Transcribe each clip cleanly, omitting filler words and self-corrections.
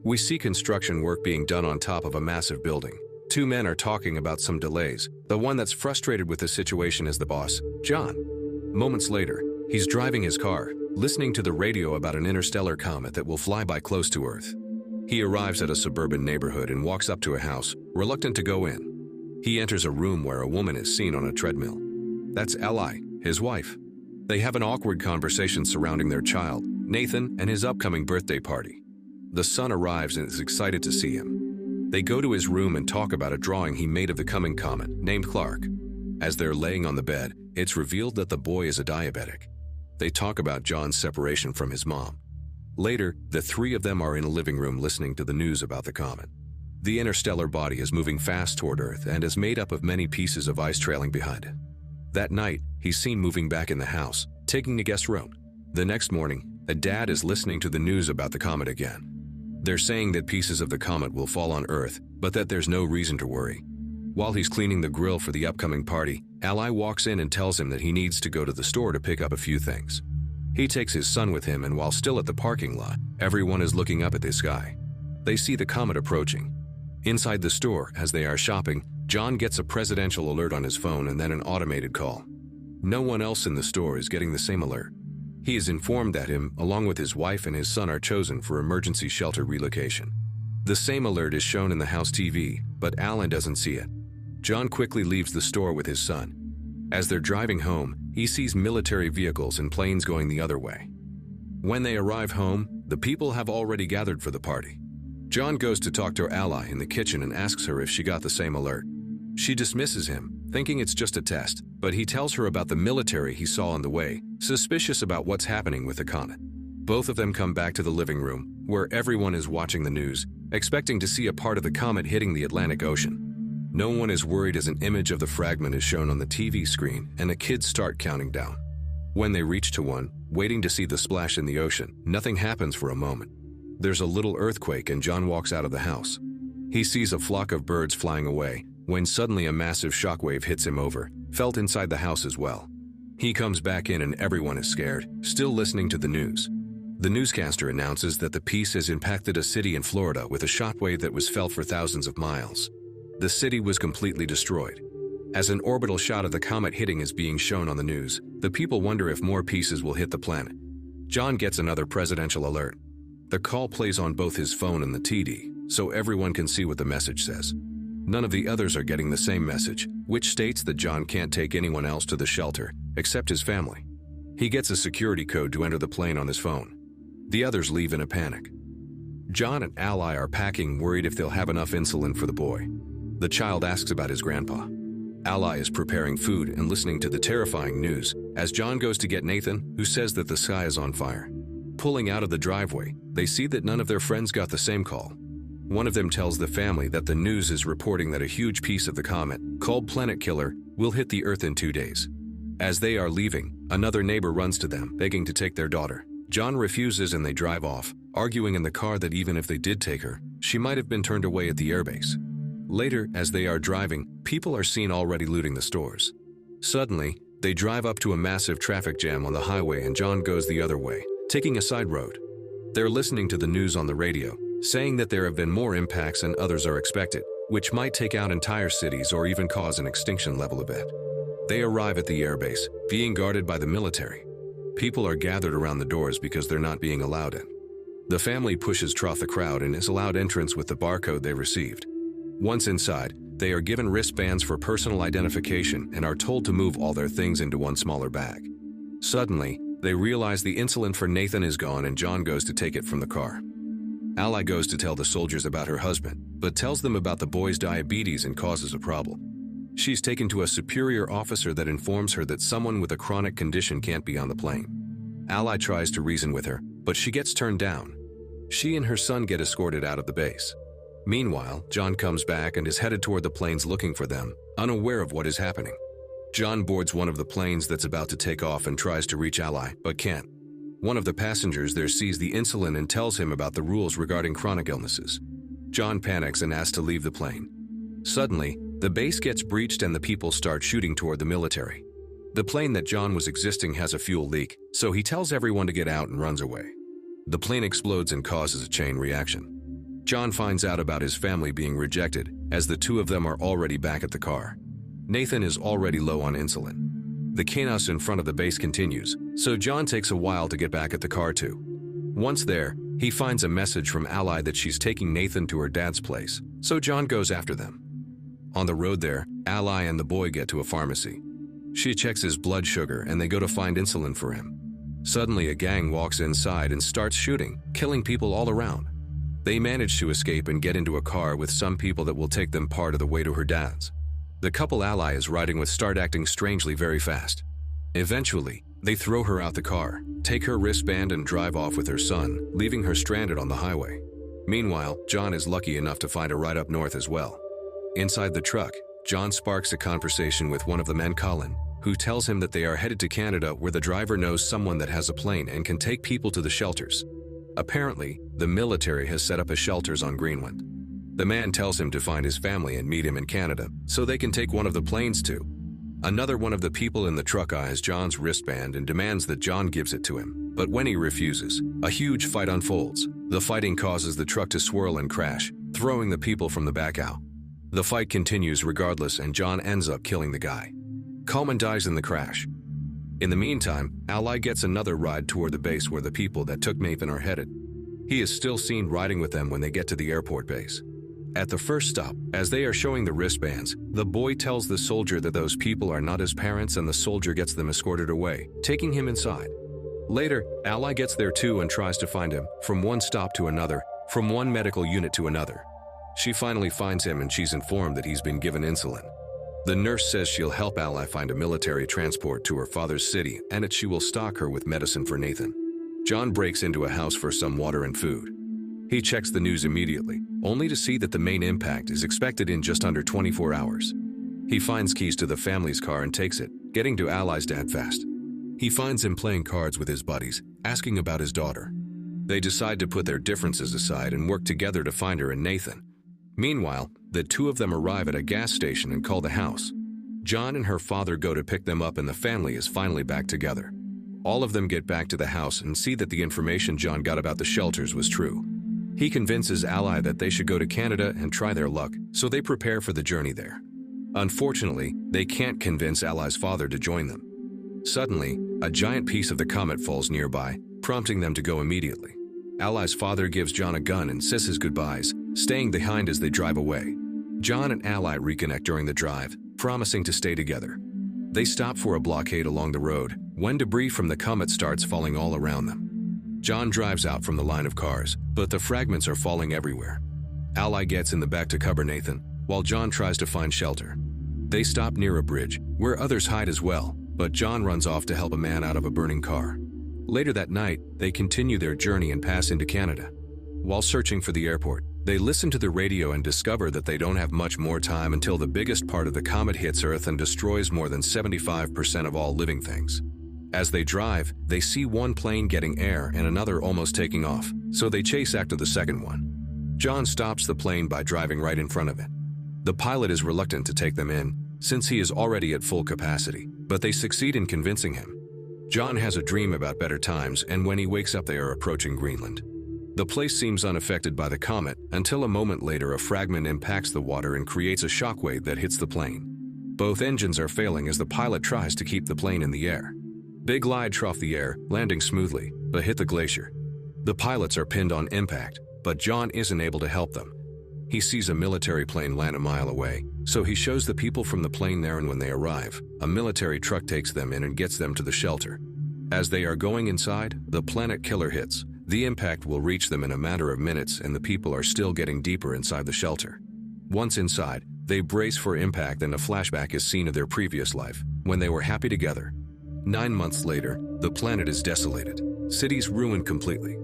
We see construction work being done on top of a massive building. Two men are talking about some delays. The one that's frustrated with the situation is the boss, John. Moments later, he's driving his car, listening to the radio about an interstellar comet that will fly by close to Earth. He arrives at a suburban neighborhood and walks up to a house, reluctant to go in. He enters a room where a woman is seen on a treadmill. That's Ally, his wife. They have an awkward conversation surrounding their child, Nathan, and his upcoming birthday party. The son arrives and is excited to see him. They go to his room and talk about a drawing he made of the coming comet, named Clark. As they're laying on the bed, it's revealed that the boy is a diabetic. They talk about John's separation from his mom. Later, the three of them are in a living room listening to the news about the comet. The interstellar body is moving fast toward Earth and is made up of many pieces of ice trailing behind it. That night, he's seen moving back in the house, taking a guest room. The next morning, a dad is listening to the news about the comet again. They're saying that pieces of the comet will fall on Earth, but that there's no reason to worry. While he's cleaning the grill for the upcoming party, Ally walks in and tells him that he needs to go to the store to pick up a few things. He takes his son with him, and while still at the parking lot, everyone is looking up at the sky. They see the comet approaching. Inside the store, as they are shopping, John gets a presidential alert on his phone and then an automated call. No one else in the store is getting the same alert. He is informed that him, along with his wife and his son, are chosen for emergency shelter relocation. The same alert is shown in the house TV, but Alan doesn't see it. John quickly leaves the store with his son. As they're driving home, he sees military vehicles and planes going the other way. When they arrive home, the people have already gathered for the party. John goes to talk to Ally in the kitchen and asks her if she got the same alert. She dismisses him, thinking it's just a test, but he tells her about the military he saw on the way, suspicious about what's happening with the comet. Both of them come back to the living room, where everyone is watching the news, expecting to see a part of the comet hitting the Atlantic Ocean. No one is worried as an image of the fragment is shown on the TV screen and the kids start counting down. When they reach to one, waiting to see the splash in the ocean, nothing happens for a moment. There's a little earthquake and John walks out of the house. He sees a flock of birds flying away, when suddenly a massive shockwave hits him over, felt inside the house as well. He comes back in and everyone is scared, still listening to the news. The newscaster announces that the piece has impacted a city in Florida with a shockwave that was felt for thousands of miles. The city was completely destroyed. As an orbital shot of the comet hitting is being shown on the news, the people wonder if more pieces will hit the planet. John gets another presidential alert. The call plays on both his phone and the TD, so everyone can see what the message says. None of the others are getting the same message, which states that John can't take anyone else to the shelter, except his family. He gets a security code to enter the plane on his phone. The others leave in a panic. John and Ally are packing, worried if they'll have enough insulin for the boy. The child asks about his grandpa. Ally is preparing food and listening to the terrifying news as John goes to get Nathan, who says that the sky is on fire. Pulling out of the driveway, they see that none of their friends got the same call. One of them tells the family that the news is reporting that a huge piece of the comet, called Planet Killer, will hit the Earth in 2 days. As they are leaving, another neighbor runs to them, begging to take their daughter. John refuses and they drive off, arguing in the car that even if they did take her, she might have been turned away at the airbase. Later, as they are driving, people are seen already looting the stores. Suddenly, they drive up to a massive traffic jam on the highway and John goes the other way, taking a side road. They're listening to the news on the radio, saying that there have been more impacts and others are expected, which might take out entire cities or even cause an extinction level event. They arrive at the airbase, being guarded by the military. People are gathered around the doors because they're not being allowed in. The family pushes through the crowd and is allowed entrance with the barcode they received. Once inside, they are given wristbands for personal identification and are told to move all their things into one smaller bag. Suddenly, they realize the insulin for Nathan is gone and John goes to take it from the car. Ally goes to tell the soldiers about her husband, but tells them about the boy's diabetes and causes a problem. She's taken to a superior officer that informs her that someone with a chronic condition can't be on the plane. Ally tries to reason with her, but she gets turned down. She and her son get escorted out of the base. Meanwhile, John comes back and is headed toward the planes looking for them, unaware of what is happening. John boards one of the planes that's about to take off and tries to reach Ally, but can't. One of the passengers there sees the insulin and tells him about the rules regarding chronic illnesses. John panics and asks to leave the plane. Suddenly, the base gets breached and the people start shooting toward the military. The plane that John was existing has a fuel leak, so he tells everyone to get out and runs away. The plane explodes and causes a chain reaction. John finds out about his family being rejected, as the two of them are already back at the car. Nathan is already low on insulin. The chaos in front of the base continues, so John takes a while to get back at the car too. Once there, he finds a message from Ally that she's taking Nathan to her dad's place, so John goes after them. On the road there, Ally and the boy get to a pharmacy. She checks his blood sugar and they go to find insulin for him. Suddenly, a gang walks inside and starts shooting, killing people all around. They manage to escape and get into a car with some people that will take them part of the way to her dad's. The couple Ally is riding with start acting strangely very fast. Eventually, they throw her out the car, take her wristband and drive off with her son, leaving her stranded on the highway. Meanwhile, John is lucky enough to find a ride up north as well. Inside the truck, John sparks a conversation with one of the men, Colin, who tells him that they are headed to Canada where the driver knows someone that has a plane and can take people to the shelters. Apparently, the military has set up a shelters on Greenland. The man tells him to find his family and meet him in Canada so they can take one of the planes too. Another one of the people in the truck eyes John's wristband and demands that John gives it to him, but when he refuses, a huge fight unfolds. The fighting causes the truck to swirl and crash, throwing the people from the back out. The fight continues regardless and John ends up killing the guy. Coleman dies in the crash. In the meantime, Ally gets another ride toward the base where the people that took Nathan are headed. He is still seen riding with them when they get to the airport base. At the first stop, as they are showing the wristbands, the boy tells the soldier that those people are not his parents and the soldier gets them escorted away, taking him inside. Later, Ally gets there too and tries to find him, from one stop to another, from one medical unit to another. She finally finds him and she's informed that he's been given insulin. The nurse says she'll help Ally find a military transport to her father's city and that she will stock her with medicine for Nathan. John breaks into a house for some water and food. He checks the news immediately, only to see that the main impact is expected in just under 24 hours. He finds keys to the family's car and takes it, getting to Ally's dad fast. He finds him playing cards with his buddies, asking about his daughter. They decide to put their differences aside and work together to find her and Nathan. Meanwhile, the two of them arrive at a gas station and call the house. John and her father go to pick them up and the family is finally back together. All of them get back to the house and see that the information John got about the shelters was true. He convinces Ally that they should go to Canada and try their luck, so they prepare for the journey there. Unfortunately, they can't convince Ally's father to join them. Suddenly, a giant piece of the comet falls nearby, prompting them to go immediately. Ally's father gives John a gun and says his goodbyes, staying behind as they drive away. John and Ally reconnect during the drive, promising to stay together. They stop for a blockade along the road, when debris from the comet starts falling all around them. John drives out from the line of cars, but the fragments are falling everywhere. Ally gets in the back to cover Nathan, while John tries to find shelter. They stop near a bridge, where others hide as well, but John runs off to help a man out of a burning car. Later that night, they continue their journey and pass into Canada. While searching for the airport, they listen to the radio and discover that they don't have much more time until the biggest part of the comet hits Earth and destroys more than 75% of all living things. As they drive, they see one plane getting air and another almost taking off, so they chase after the second one. John stops the plane by driving right in front of it. The pilot is reluctant to take them in, since he is already at full capacity, but they succeed in convincing him. John has a dream about better times, and when he wakes up they are approaching Greenland. The place seems unaffected by the comet until a moment later a fragment impacts the water and creates a shockwave that hits the plane. Both engines are failing as the pilot tries to keep the plane in the air. They glide off the air, landing smoothly, but hit the glacier. The pilots are pinned on impact, but John isn't able to help them. He sees a military plane land a mile away, so he shows the people from the plane there, and when they arrive, a military truck takes them in and gets them to the shelter. As they are going inside, the planet killer hits. The impact will reach them in a matter of minutes and the people are still getting deeper inside the shelter. Once inside, they brace for impact and a flashback is seen of their previous life, when they were happy together. 9 months later, the planet is desolated. Cities ruined completely.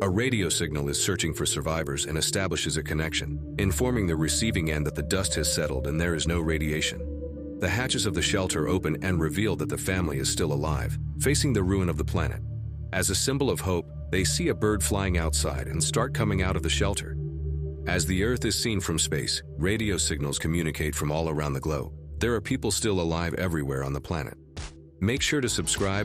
A radio signal is searching for survivors and establishes a connection, informing the receiving end that the dust has settled and there is no radiation. The hatches of the shelter open and reveal that the family is still alive, facing the ruin of the planet. As a symbol of hope, they see a bird flying outside and start coming out of the shelter. As the Earth is seen from space, radio signals communicate from all around the globe. There are people still alive everywhere on the planet. Make sure to subscribe